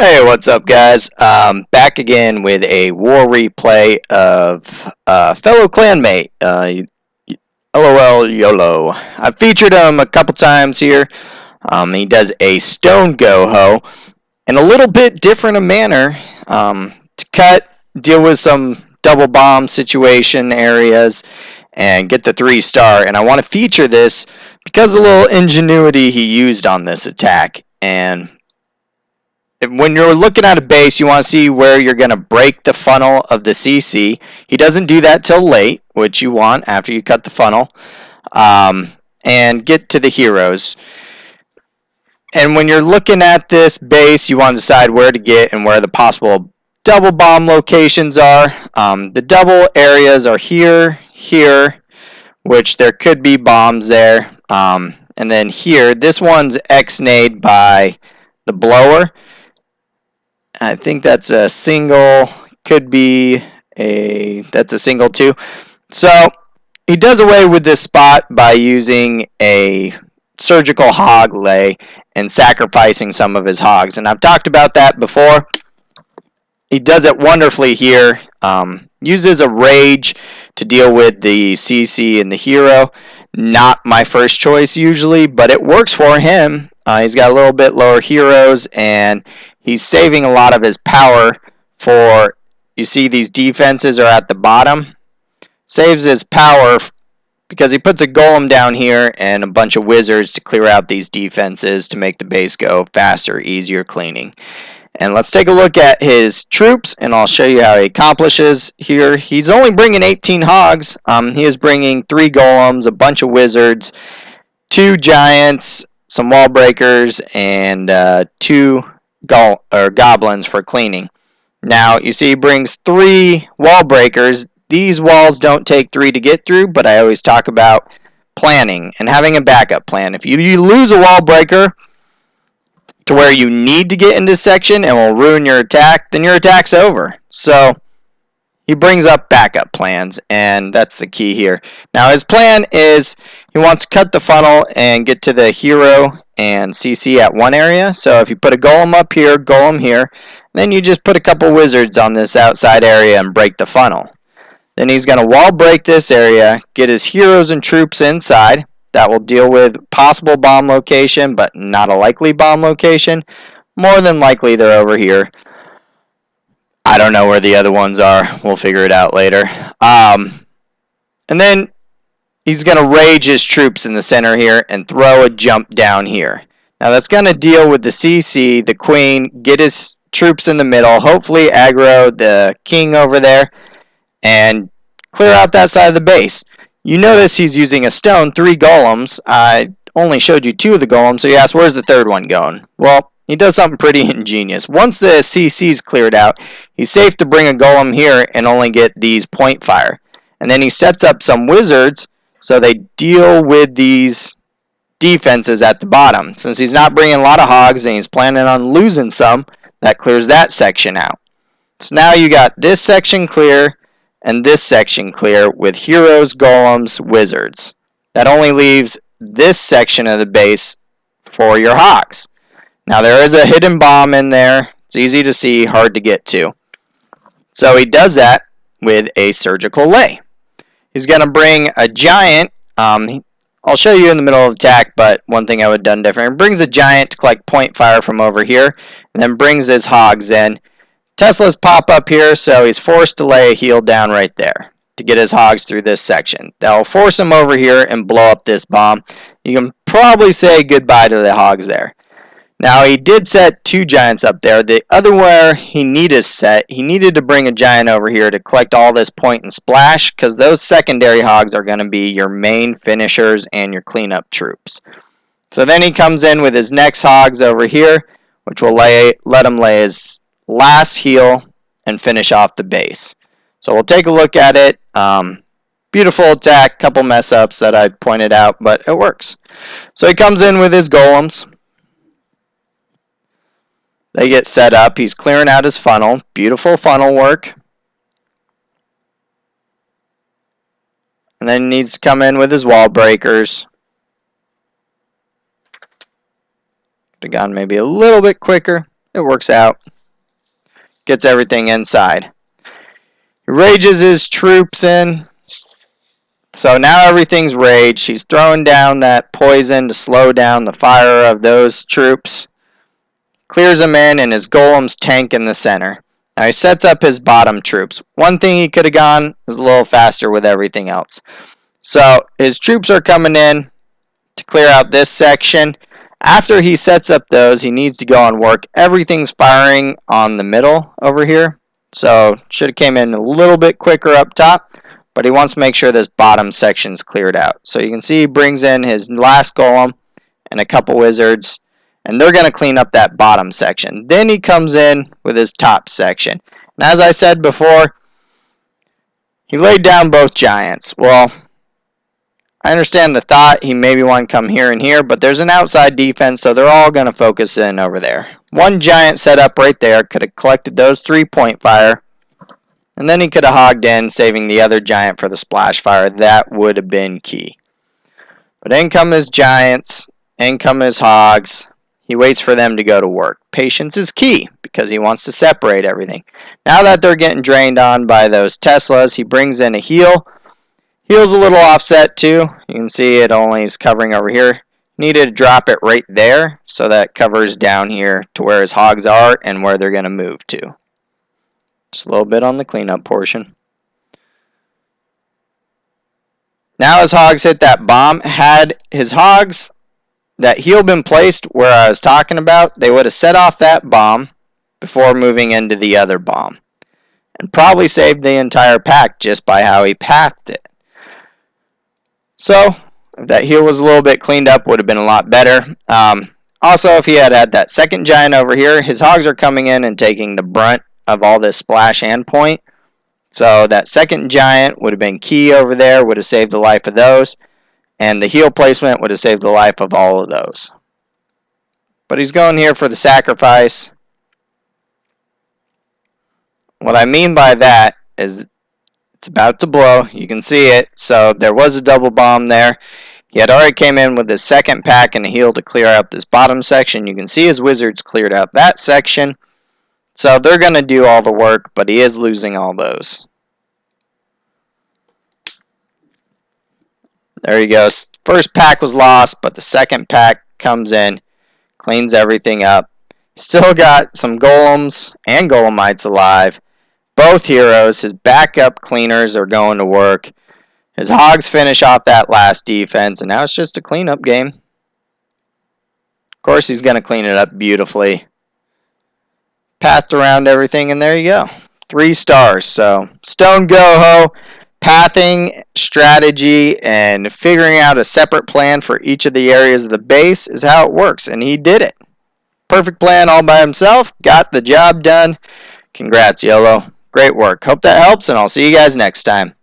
Hey, what's up, guys? Back again with a war replay of fellow clanmate, LOL YOLO. I've featured him a couple times here. He does a stone GoHo in a little bit different a manner to cut, deal with some double bomb situation areas, and get the 3-star. And I want to feature this because of the little ingenuity he used on this attack. And when you're looking at a base, you want to see where you're going to break the funnel of the CC. He doesn't do that till late, which you want after you cut the funnel, and get to the heroes. And when you're looking at this base, you want to decide where to get and where the possible double bomb locations are. The double areas are here, which there could be bombs there. And then here, this one's X-nayed by the blower. I think that's a single, could be that's a single too. So he does away with this spot by using a surgical hog lay and sacrificing some of his hogs. And I've talked about that before. He does it wonderfully here. Uses a rage to deal with the CC and the hero. Not my first choice usually, but it works for him. He's got a little bit lower heroes, and he's saving a lot of his power for, you see these defenses are at the bottom. Saves his power because he puts a golem down here and a bunch of wizards to clear out these defenses to make the base go faster, easier cleaning. And let's take a look at his troops, and I'll show you how he accomplishes here. He's only bringing 18 hogs. He is bringing 3 golems, a bunch of wizards, 2 giants, some wall breakers, and 2 goblins for cleaning. Now, you see he brings 3 wall breakers. These walls don't take 3 to get through, but I always talk about planning and having a backup plan. If you lose a wall breaker to where you need to get into section and will ruin your attack, then your attack's over. So he brings up backup plans, and that's the key here. Now his plan is he wants to cut the funnel and get to the hero and CC at one area. So if you put a golem up here, golem here, then you just put a couple wizards on this outside area and break the funnel. Then he's going to wall break this area, get his heroes and troops inside. That will deal with possible bomb location, but not a likely bomb location. More than likely they're over here. I don't know where the other ones are. We'll figure it out later. And then he's going to rage his troops in the center here and throw a jump down here. Now that's going to deal with the CC, the queen, get his troops in the middle, hopefully aggro the king over there, and clear out that side of the base. You notice he's using a stone, 3 golems. I only showed you 2 of the golems, so you ask, where's the third one going? Well, he does something pretty ingenious. Once the CC's cleared out, he's safe to bring a golem here and only get these point fire. And then he sets up some wizards so they deal with these defenses at the bottom. Since he's not bringing a lot of hogs and he's planning on losing some, that clears that section out. So now you got this section clear and this section clear with heroes, golems, wizards. That only leaves this section of the base for your hogs. Now there is a hidden bomb in there. It's easy to see, hard to get to. So he does that with a surgical lay. He's going to bring a giant. I'll show you in the middle of attack, but one thing I would have done different. He brings a giant to collect point fire from over here, and then brings his hogs in. Teslas pop up here, so he's forced to lay a heal down right there to get his hogs through this section. That'll force him over here and blow up this bomb. You can probably say goodbye to the hogs there. Now, he did set 2 giants up there. The other where he needed to bring a giant over here to collect all this point and splash, because those secondary hogs are going to be your main finishers and your cleanup troops. So then he comes in with his next hogs over here, which will let him lay his last heal and finish off the base. So we'll take a look at it. Beautiful attack, couple mess ups that I pointed out, but it works. So he comes in with his golems. They get set up. He's clearing out his funnel. Beautiful funnel work. And then he needs to come in with his wall breakers. Could have gone maybe a little bit quicker. It works out. gets everything inside. He rages his troops in. So now everything's raged. He's throwing down that poison to slow down the fire of those troops. Clears them in, and his golems tank in the center. Now he sets up his bottom troops. One thing he could have gone is a little faster with everything else. So his troops are coming in to clear out this section. After he sets up those, he needs to go and work. Everything's firing on the middle over here. So should have came in a little bit quicker up top. But he wants to make sure this bottom section's cleared out. So you can see he brings in his last golem and a couple wizards. And they're going to clean up that bottom section. Then he comes in with his top section. And as I said before, he laid down both giants. Well, I understand the thought. He maybe want to come here and here. But there's an outside defense, so they're all going to focus in over there. One giant set up right there. Could have collected those 3-point fire. And then he could have hogged in, saving the other giant for the splash fire. That would have been key. But in come his giants. In come his hogs. He waits for them to go to work. Patience is key because he wants to separate everything. Now that they're getting drained on by those Teslas, he brings in a heal. Heal's a little offset too. You can see it only is covering over here. Needed to drop it right there so that covers down here to where his hogs are and where they're going to move to. Just a little bit on the cleanup portion. Now his hogs hit that bomb. Had his hogs, that heal been placed where I was talking about, they would have set off that bomb before moving into the other bomb. And probably saved the entire pack just by how he pathed it. So, if that heal was a little bit cleaned up, would have been a lot better. Also, if he had had that second giant over here, his hogs are coming in and taking the brunt of all this splash and point. So that second giant would have been key over there, would have saved the life of those. And the heal placement would have saved the life of all of those. But he's going here for the sacrifice. What I mean by that is it's about to blow. You can see it. So there was a double bomb there. He had already came in with his second pack and a heal to clear out this bottom section. You can see his wizards cleared out that section. So they're going to do all the work, but he is losing all those. There he goes. First pack was lost, but the second pack comes in, cleans everything up. Still got some golems and golemites alive. Both heroes. His backup cleaners are going to work. His hogs finish off that last defense, and now it's just a cleanup game. Of course, he's going to clean it up beautifully. Pathed around everything, and there you go. 3 stars. So, Stone GoHo. Pathing, strategy, and figuring out a separate plan for each of the areas of the base is how it works, and he did it. Perfect plan all by himself, got the job done. Congrats, YOLO. Great work. Hope that helps, and I'll see you guys next time.